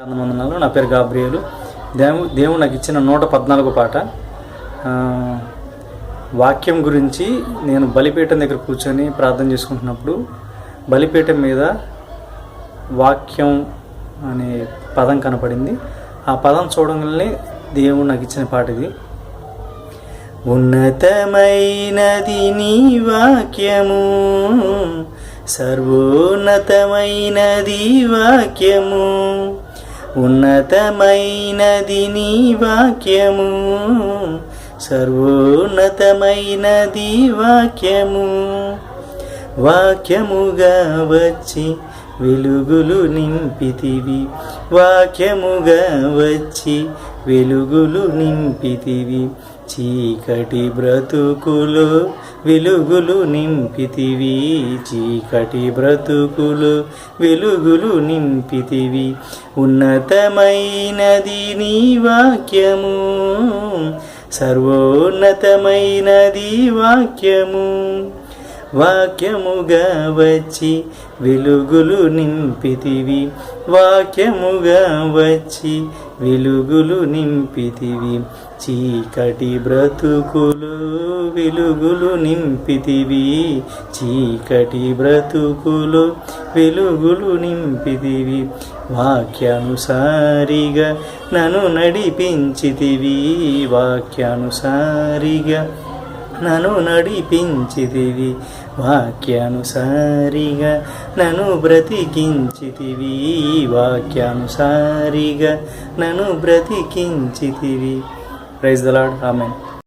వందనాలు. నా పేరు గాబ్రియలు. దేవుడు నాకు ఇచ్చిన 114 పాట. వాక్యం గురించి నేను బలిపీఠం దగ్గర కూర్చొని ప్రార్థన చేసుకుంటున్నప్పుడు బలిపీఠం మీద వాక్యం అనే పదం కనపడింది. ఆ పదం చూడంగానే దేవుడు నాకు ఇచ్చిన పాట ఇది. ఉన్నతమైనది నీ వాక్యము, సర్వోన్నతమైనది వాక్యము. ఉన్నతమైనది నీ వాక్యము, సర్వోన్నతమైనది వాక్యము. వాక్యముగా వచ్చి వెలుగులు నింపితివి, వాక్యముగా వచ్చి వెలుగులు నింపితివి. చీకటి బ్రతుకులో వెలుగులు నింపితివి, చీకటి బ్రతుకులు వెలుగులు నింపితివి. ఉన్నతమైనది నీ వాక్యము, సర్వోన్నతమైనది వాక్యము. వాక్యముగా వచ్చి వెలుగులు నింపితివి, వాక్యముగా వచ్చి వెలుగులు నింపితివి. చీకటి బ్రతుకులు వెలుగులు నింపితివి, చీకటి బ్రతుకులు వెలుగులు నింపితివి. వాక్యానుసారిగా నన్ను నడిపించితివి, వాక్యానుసారిగా నన్ను నడిపించితివి. వాక్యానుసారిగా నన్ను బ్రతికించితివి, వాక్యానుసారిగా నన్ను బ్రతికించితివి. Praise the Lord. ఆమేన్.